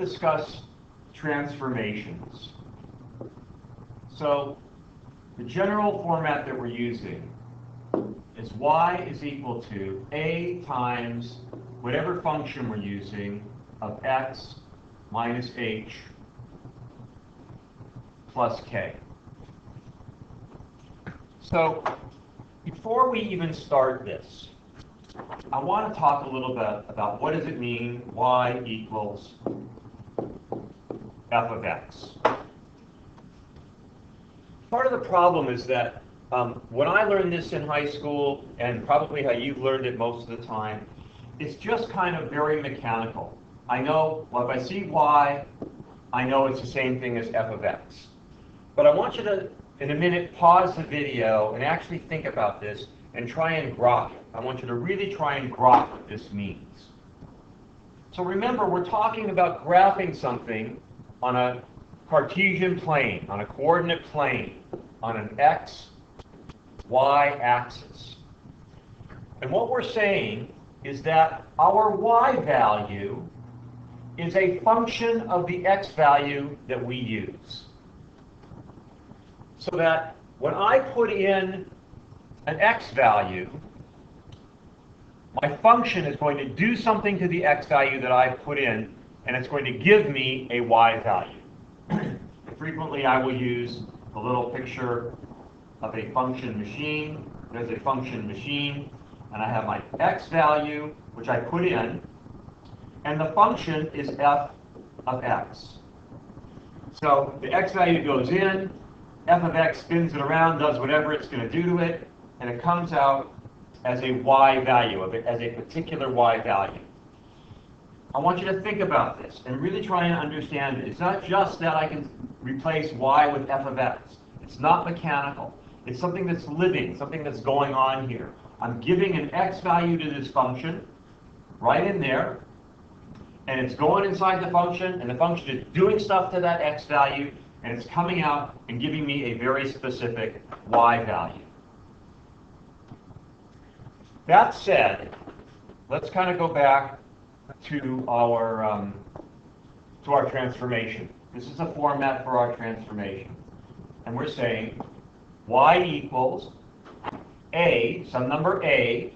discuss transformations. So the general format that we're using is y is equal to a times whatever function we're using of x minus h plus k. So before we even start this, I want to talk a little bit about what does it mean y equals f of x. Part of the problem is that when I learned this in high school, and probably how you've learned it most of the time, it's just kind of very mechanical. I know, well, if I see y, I know it's the same thing as f of x. But I want you to, in a minute, pause the video and actually think about this and try and grok it. I want you to really try and grok what this means. So remember, we're talking about graphing something on a Cartesian plane, on a coordinate plane, on an x, y axis. And what we're saying is that our y value is a function of the x value that we use. So that when I put in an x value, my function is going to do something to the x value that I put in, and it's going to give me a y value. Frequently, I will use a little picture of a function machine. There's a function machine, and I have my x value, which I put in, and the function is f of x. So the x value goes in, f of x spins it around, does whatever it's going to do to it, and it comes out as a y value of it, as a particular y value. I want you to think about this and really try and understand it. It's not just that I can replace y with f of x. It's not mechanical. It's something that's living, something that's going on here. I'm giving an x value to this function right in there, and it's going inside the function, and the function is doing stuff to that x value, and it's coming out and giving me a very specific y value. That said, let's kind of go back to our transformation. This is a format for our transformation. And we're saying y equals a, some number a,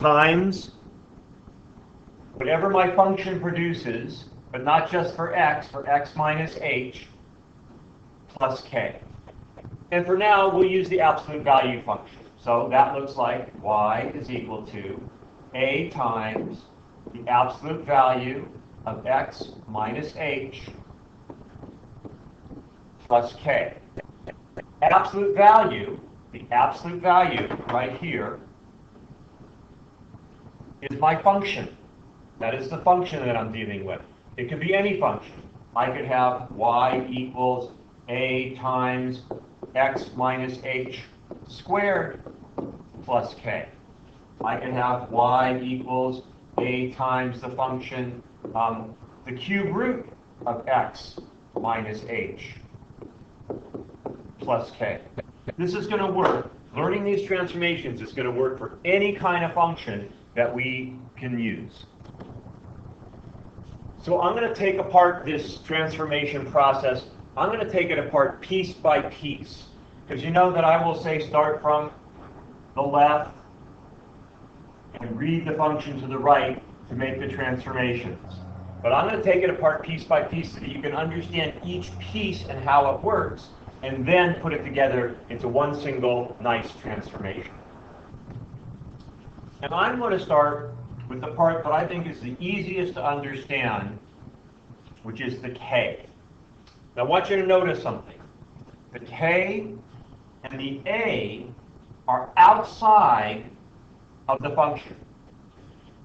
times whatever my function produces, but not just for x minus h, plus k. And for now, we'll use the absolute value function. So that looks like y is equal to a times the absolute value of x minus h plus k. Absolute value, the absolute value right here, is my function. That is the function that I'm dealing with. It could be any function. I could have y equals a times x minus h squared plus k. I can have y equals a times the function, the cube root of x minus h plus k. This is going to work. Learning these transformations is going to work for any kind of function that we can use. So I'm going to take apart this transformation process. I'm going to take it apart piece by piece, because you know that I will say start from the left and read the function to the right to make the transformations. But I'm going to take it apart piece by piece so that you can understand each piece and how it works, and then put it together into one single nice transformation. And I'm going to start with the part that I think is the easiest to understand, which is the k. Now I want you to notice something. The k and the a are outside of the function.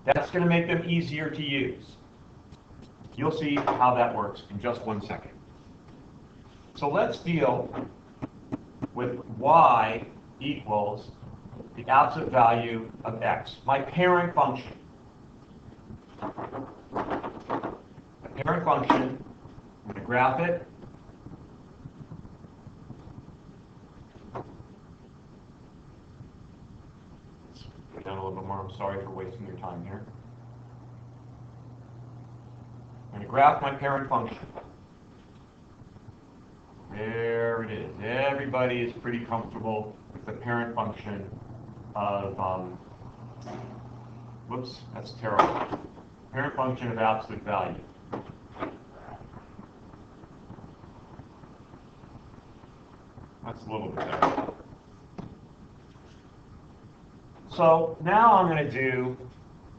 That's going to make them easier to use. You'll see how that works in just 1 second. So let's deal with y equals the absolute value of x, my parent function. The parent function, I'm going to graph it. Go down a little bit more. I'm sorry for wasting your time here. I'm going to graph my parent function. There it is. Everybody is pretty comfortable with the parent function of, whoops, that's terrible. Parent function of absolute value. That's a little bit better. So now I'm going to do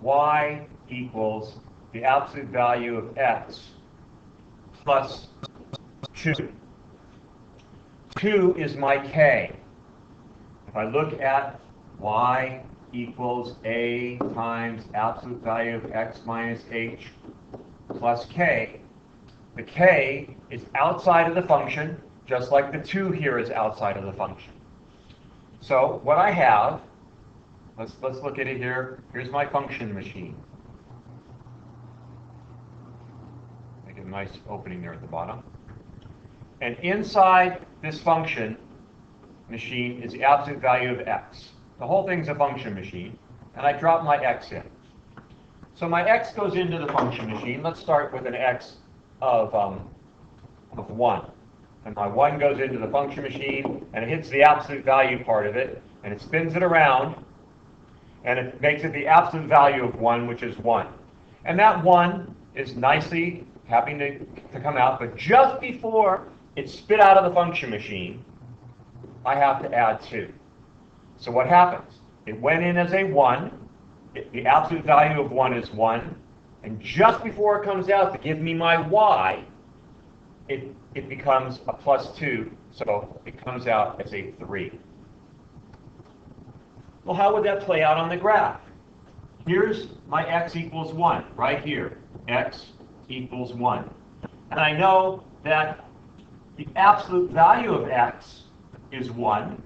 y equals the absolute value of x plus 2. 2 is my k. If I look at y equals a times absolute value of x minus h plus k, the k is outside of the function, just like the 2 here is outside of the function. So what I have, let's look at it here. Here's my function machine. Make a nice opening there at the bottom. And inside this function machine is the absolute value of x. The whole thing's a function machine, and I drop my x in. So my x goes into the function machine. Let's start with an x of 1. And my 1 goes into the function machine, and it hits the absolute value part of it, and it spins it around, and it makes it the absolute value of 1, which is 1. And that 1 is nicely having to come out, but just before it's spit out of the function machine, I have to add 2. So what happens? It went in as a 1. The absolute value of 1 is 1. And just before it comes out to give me my y, it becomes a plus 2. So it comes out as a 3. Well, how would that play out on the graph? Here's my x equals 1, right here. X equals 1. And I know that the absolute value of x is 1,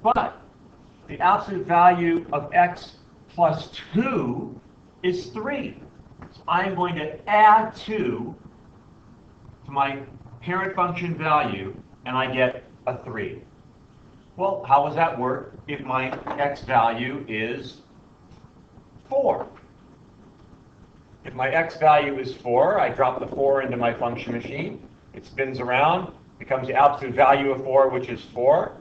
but the absolute value of x plus 2 is 3. So I'm going to add 2 to my parent function value, and I get a 3. Well, how does that work if my x value is 4? If my x value is 4, I drop the 4 into my function machine. It spins around, becomes the absolute value of 4, which is 4.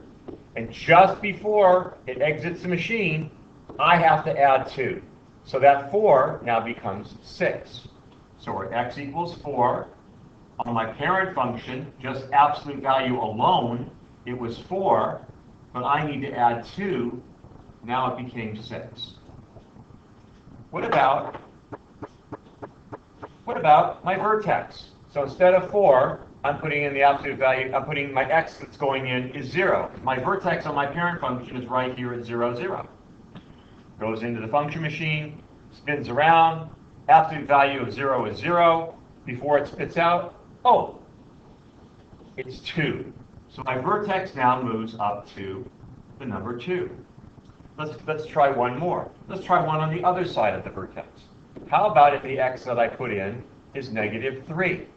And just before it exits the machine, I have to add 2. So that 4 now becomes 6. So where x equals 4, on my parent function, just absolute value alone, it was 4, but I need to add 2. Now it became 6. What about my vertex? So instead of 4, I'm putting in the absolute value, I'm putting my x that's going in is 0. My vertex on my parent function is right here at 0, 0. Goes into the function machine, spins around, absolute value of 0 is 0. Before it spits out, oh, it's 2. So my vertex now moves up to the number 2. Let's try one more. Let's try one on the other side of the vertex. How about if the x that I put in is negative 3?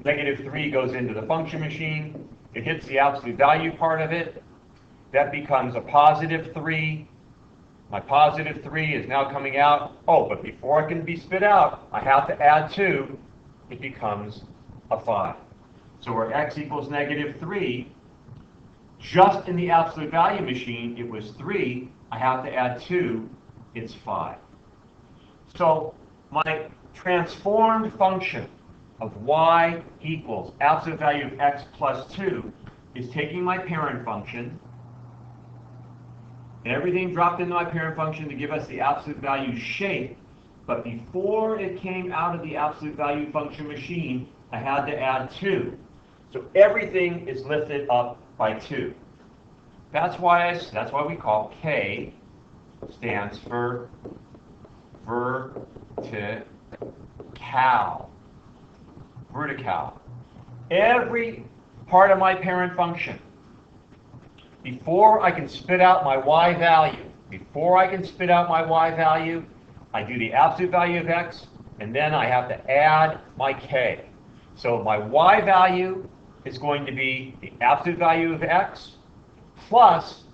Negative 3 goes into the function machine. It hits the absolute value part of it. That becomes a positive 3. My positive 3 is now coming out. Oh, but before it can be spit out, I have to add 2. It becomes a 5. So where x equals negative 3, just in the absolute value machine, it was 3. I have to add 2. It's 5. So my transformed function of y equals absolute value of x plus 2 is taking my parent function, everything dropped into my parent function to give us the absolute value shape, but before it came out of the absolute value function machine, I had to add 2. So everything is lifted up by 2. That's why we call K stands for vertiKal. VertiKal. Every part of my parent function, before I can spit out my y value, I do the absolute value of x, and then I have to add my k. So my y value is going to be the absolute value of x plus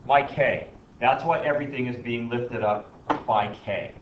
my k. That's why everything is being lifted up by k.